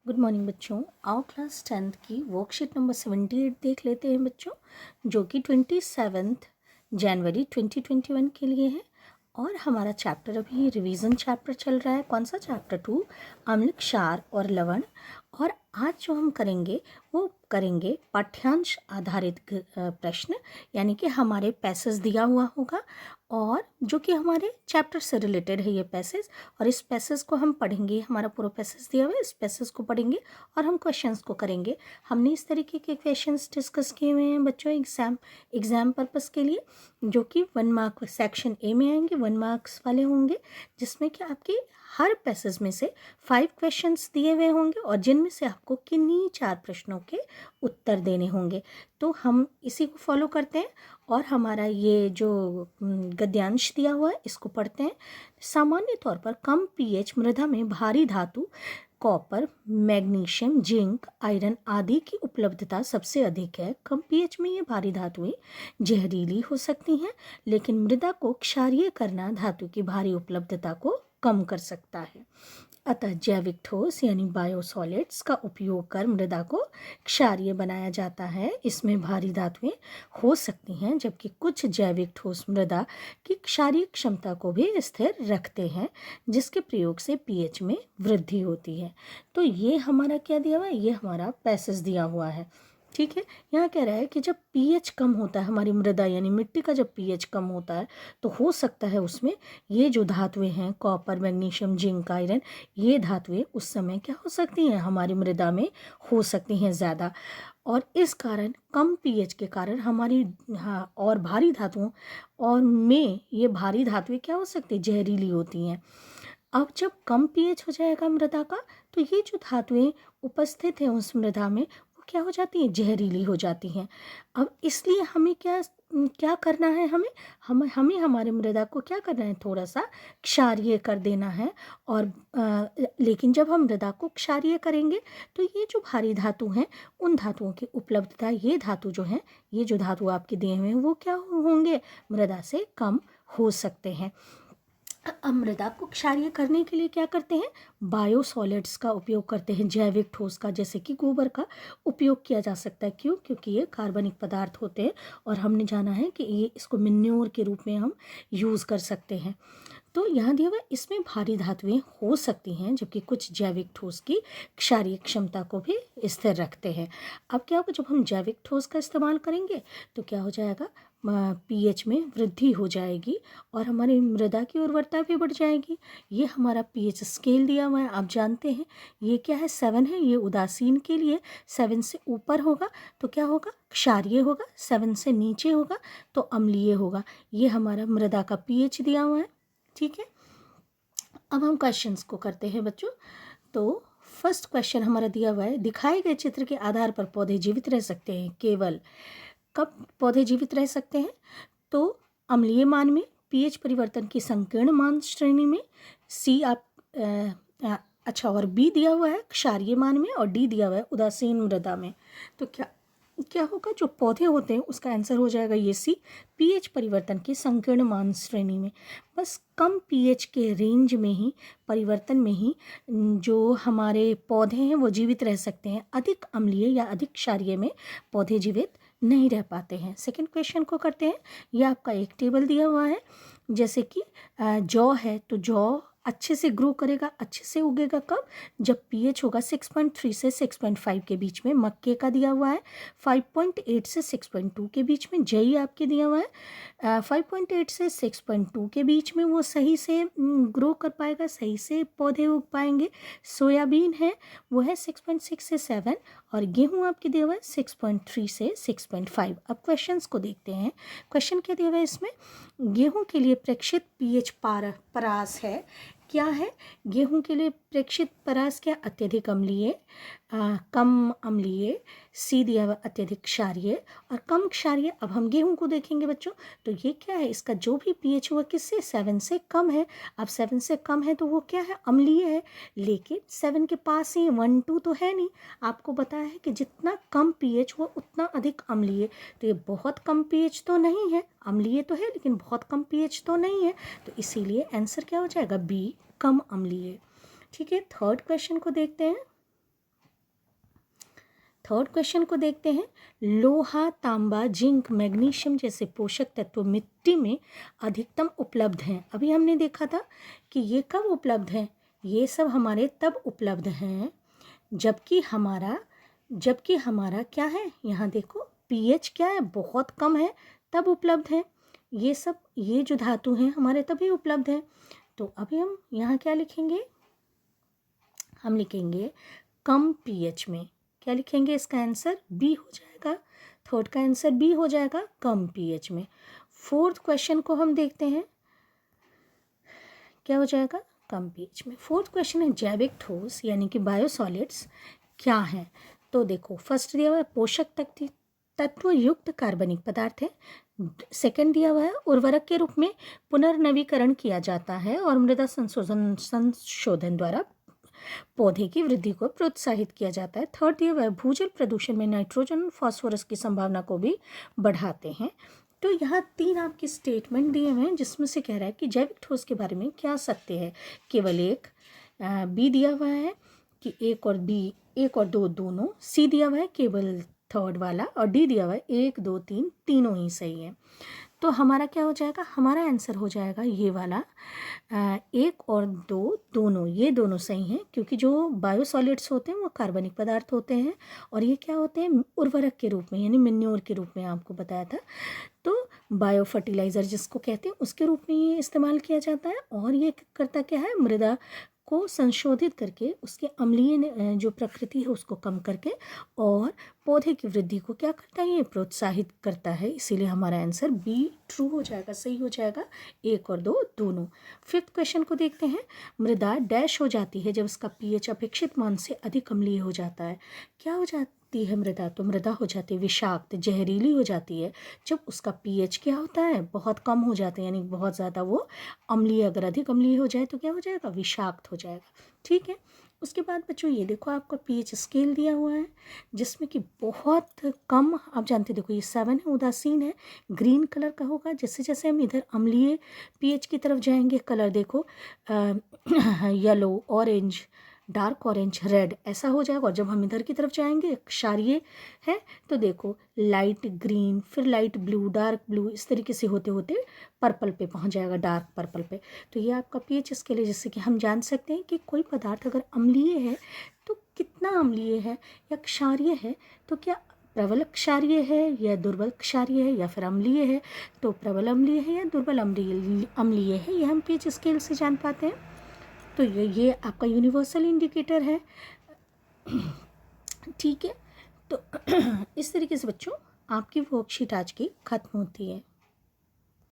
Good morning बच्चों। आओ class 10th की वर्कशीट नंबर 78 देख लेते हैं बच्चों, जो कि 27 जनवरी 2021 के लिए है। और हमारा चैप्टर अभी रिवीजन चैप्टर चल रहा है। कौन सा? चैप्टर 2, अम्ल, क्षार और लवण। और आज जो हम करेंगे वो करेंगे पाठ्यांश आधारित प्रश्न, यानी कि हमारे पैसेज दिया हुआ होगा और जो कि हमारे चैप्टर से रिलेटेड है ये पैसेज। और इस पैसेज को हम पढ़ेंगे, हमारा पूरा पैसेज दिया हुआ है, इस पैसेज को पढ़ेंगे और हम क्वेश्चंस को करेंगे। हमने इस तरीके के क्वेश्चंस डिस्कस किए हुए हैं बच्चों एग्ज़ाम पर्पस के लिए, जो कि 1 मार्क सेक्शन ए में आएंगे, 1 मार्क्स वाले होंगे, जिसमें कि आपके हर पैसेज में से 5 क्वेश्चंस दिए हुए होंगे और जिनमें से आपको किन्हीं 4 प्रश्नों के उत्तर देने होंगे। तो हम इसी को फॉलो करते हैं और हमारा ये जो गद्यांश दिया हुआ है इसको पढ़ते हैं। सामान्य तौर पर कम पीएच मृदा में भारी धातु कॉपर, मैग्नीशियम, जिंक, आयरन आदि की उपलब्धता सबसे अधिक है। कम पीएच में ये भारी धातुएं जहरीली हो सकती हैं, लेकिन मृदा को क्षारीय करना धातु की भारी उपलब्धता को कम कर सकता है। अतः जैविक ठोस यानी बायोसॉलिड्स का उपयोग कर मृदा को क्षारीय बनाया जाता है। इसमें भारी धातुएं हो सकती हैं, जबकि कुछ जैविक ठोस मृदा की क्षारीय क्षमता को भी स्थिर रखते हैं, जिसके प्रयोग से पीएच में वृद्धि होती है। तो ये हमारा क्या दिया हुआ है? ये हमारा पैसेज दिया हुआ है। ठीक है, यहाँ कह रहा है कि जब पीएच कम होता है, हमारी मृदा यानी मिट्टी का जब पीएच कम होता है तो हो सकता है उसमें ये जो धातुएं हैं, कॉपर, मैग्नीशियम, जिंक, आयरन, ये धातुएं उस समय क्या हो सकती हैं? हमारी मृदा में हो सकती हैं ज़्यादा। और इस कारण कम पीएच के कारण हमारी और भारी धातुओं और में ये भारी धातुएं क्या हो सकती हैं? जहरीली होती हैं। अब जब कम पीएच हो जाएगा मृदा का, तो ये जो धातुएं उपस्थित हैं उस मृदा में, वो क्या हो जाती हैं? जहरीली हो जाती हैं। अब इसलिए हमें क्या क्या करना है? हमें हमारे मृदा को क्या करना है? थोड़ा सा क्षारीय कर देना है। और लेकिन जब हम मृदा को क्षारीय करेंगे तो ये जो भारी धातु हैं, उन धातुओं की उपलब्धता, ये धातु जो हैं, ये जो धातु आपके दिए हुए हैं, वो क्या होंगे? मृदा से कम हो सकते हैं। अब मृदा को क्षारीय करने के लिए क्या करते हैं? बायोसॉलिड्स का उपयोग करते हैं, जैविक ठोस का, जैसे कि गोबर का उपयोग किया जा सकता है। क्यों? क्योंकि ये कार्बनिक पदार्थ होते हैं और हमने जाना है कि ये इसको मिन्योर के रूप में हम यूज़ कर सकते हैं। तो यहाँ दिया हुआ इसमें भारी धातुएं हो सकती हैं, जबकि कुछ जैविक ठोस की क्षारीय क्षमता को भी स्थिर रखते हैं। अब क्या होगा? जब हम जैविक ठोस का इस्तेमाल करेंगे तो क्या हो जाएगा? पीएच में वृद्धि हो जाएगी और हमारी मृदा की उर्वरता भी बढ़ जाएगी। ये हमारा पीएच स्केल दिया हुआ है, आप जानते हैं ये क्या है? 7 है। ये उदासीन के लिए 7 से ऊपर होगा तो क्या होगा? क्षारीय होगा। 7 से नीचे होगा तो अम्लीय होगा। ये हमारा मृदा का पीएच दिया हुआ है। ठीक है, अब हम क्वेश्चंस को करते हैं बच्चों। तो फर्स्ट क्वेश्चन हमारा दिया हुआ है, दिखाए गए चित्र के आधार पर पौधे जीवित रह सकते हैं केवल। कब पौधे जीवित रह सकते हैं? तो अम्लीय मान में, पीएच परिवर्तन की संकीर्ण मान श्रेणी में, सी आप अच्छा, और बी दिया हुआ है क्षारीय मान में और डी दिया हुआ है उदासीन मृदा में। तो क्या क्या होगा? जो पौधे होते हैं उसका आंसर हो जाएगा ये सी, पीएच परिवर्तन की संकीर्ण मान श्रेणी में। बस कम पीएच के रेंज में ही, परिवर्तन में ही जो हमारे पौधे हैं वो जीवित रह सकते हैं। अधिक अम्लीय या अधिक क्षारीय में पौधे जीवित नहीं रह पाते हैं। सेकंड क्वेश्चन को करते हैं। यह आपका एक टेबल दिया हुआ है, जैसे कि जौ है तो जौ अच्छे से ग्रो करेगा, अच्छे से उगेगा कब? जब पीएच होगा 6.3 से 6.5 के बीच में। मक्के का दिया हुआ है 5.8 से 6.2 के बीच में। जई आपके दिया हुआ है 5.8 से 6.2 के बीच में, वो सही से ग्रो कर पाएगा, सही से पौधे उग पाएंगे। सोयाबीन है वो है 6.6 से 7 और गेहूं आपके दिया हुआ है 6.3 से 6.5। अब क्वेश्चंस को देखते हैं। क्वेश्चन क्या दिया हुआ है इसमें? गेहूं के लिए प्रेक्षित पीएच परास है क्या है? गेहूं के लिए प्रेक्षित परास क्या? अत्यधिक अम्लीय, कम अम्लीय, सी दिया हुआ अत्यधिक क्षारीय और कम क्षारीय। अब हम गेहूं को देखेंगे बच्चों, तो ये क्या है? इसका जो भी पीएच हुआ किससे? 7 से कम है। अब 7 से कम है तो वो क्या है? अम्लीय है। लेकिन 7 के पास ही 1, 2 तो है नहीं। आपको बताया है कि जितना कम पीएच हुआ उतना अधिक अम्लीय। तो ये बहुत कम पीएच तो नहीं है, अम्लीय तो है लेकिन बहुत कम पीएच तो नहीं है। तो इसीलिए आंसर क्या हो जाएगा? बी, कम अम्लीय। ठीक है, थर्ड क्वेश्चन को देखते हैं। थर्ड क्वेश्चन को देखते हैं। लोहा, तांबा, जिंक, मैग्नीशियम जैसे पोषक तत्व मिट्टी में अधिकतम उपलब्ध हैं। अभी हमने देखा था कि ये कब उपलब्ध हैं, ये सब हमारे तब उपलब्ध हैं जबकि हमारा क्या है, यहाँ देखो पीएच क्या है, बहुत कम है, तब उपलब्ध है। ये जो धातु हैं हमारे तभी उपलब्ध हैं। तो अभी हम यहाँ क्या लिखेंगे, हम लिखेंगे कम पीएच में। क्या लिखेंगे, इसका आंसर बी हो जाएगा। थर्ड का आंसर बी हो जाएगा, कम पीएच में। फोर्थ क्वेश्चन को हम देखते हैं, क्या हो जाएगा, कम पीएच में। फोर्थ क्वेश्चन है जैविक ठोस यानी कि बायोसॉलिड्स क्या है। तो देखो फर्स्ट दिया हुआ है पोषक तत्व युक्त कार्बनिक पदार्थ है। सेकंड दिया हुआ है उर्वरक के रूप में पुनर्नवीकरण किया जाता है और मृदा संशोधन द्वारा पौधे की वृद्धि को प्रोत्साहित किया जाता है। थर्ड दिया हुआ है भूजल प्रदूषण में नाइट्रोजन और फास्फोरस की संभावना को भी बढ़ाते हैं। तो यहाँ 3 आपके स्टेटमेंट दिए हुए हैं जिसमें से कह रहा है कि जैविक ठोस के बारे में क्या सत्य है। केवल एक। बी दिया हुआ है कि एक और दो दोनों। सी दिया हुआ है केवल थर्ड वाला, और डी दिया हुआ है 1 2 3 तीनों ही सही है। तो हमारा क्या हो जाएगा, हमारा आंसर हो जाएगा ये वाला 1 और 2 दोनों, ये दोनों सही हैं क्योंकि जो बायोसॉलिड्स होते हैं वो कार्बनिक पदार्थ होते हैं और ये क्या होते हैं, उर्वरक के रूप में यानी मैन्योर के रूप में आपको बताया था। तो बायो फर्टिलाइज़र जिसको कहते हैं उसके रूप में ये इस्तेमाल किया जाता है और ये करता क्या है, मृदा को संशोधित करके उसके अम्लीय जो प्रकृति है उसको कम करके और पौधे की वृद्धि को क्या करता है, ये प्रोत्साहित करता है। इसीलिए हमारा आंसर बी ट्रू हो जाएगा, सही हो जाएगा, 1 और 2 दोनों। फिफ्थ क्वेश्चन को देखते हैं। मृदा डैश हो जाती है जब उसका पीएच अपेक्षित मान से अधिक अम्लीय हो जाता है। क्या हो जाती है मृदा, तो मृदा हो जाती है विषाक्त, जहरीली हो जाती है जब उसका पीएच क्या होता है, बहुत कम हो जाता है, यानी बहुत ज़्यादा वो अम्लीय, अगर अधिक अम्लीय हो जाए तो क्या हो जाएगा, विषाक्त हो जाएगा। ठीक है। उसके बाद बच्चों ये देखो आपका पीएच स्केल दिया हुआ है जिसमें कि बहुत कम, आप जानते देखो ये 7 है, उदासीन है, ग्रीन कलर का होगा। जैसे जैसे हम इधर अम्लीय पीएच की तरफ जाएंगे कलर देखो yellow, orange, dark orange, red ऐसा हो जाएगा। और जब हम इधर की तरफ जाएंगे क्षारीय है तो देखो लाइट ग्रीन, फिर लाइट ब्लू, डार्क ब्लू, इस तरीके से होते होते पर्पल पे पहुंच जाएगा, डार्क पर्पल पे। तो ये आपका पीएच स्केल है जिससे कि हम जान सकते हैं कि कोई पदार्थ अगर अम्लीय है तो कितना अम्लीय है, या क्षारीय है तो क्या प्रबल क्षारीय है या दुर्बल क्षारीय है या फिर अम्लीय है, तो प्रबल अम्लीय है या दुर्बल अम्लीय है, ये हम पीएच स्केल से जान पाते हैं। तो ये आपका यूनिवर्सल इंडिकेटर है। ठीक है। तो इस तरीके से बच्चों आपकी वर्कशीट आज की खत्म होती है।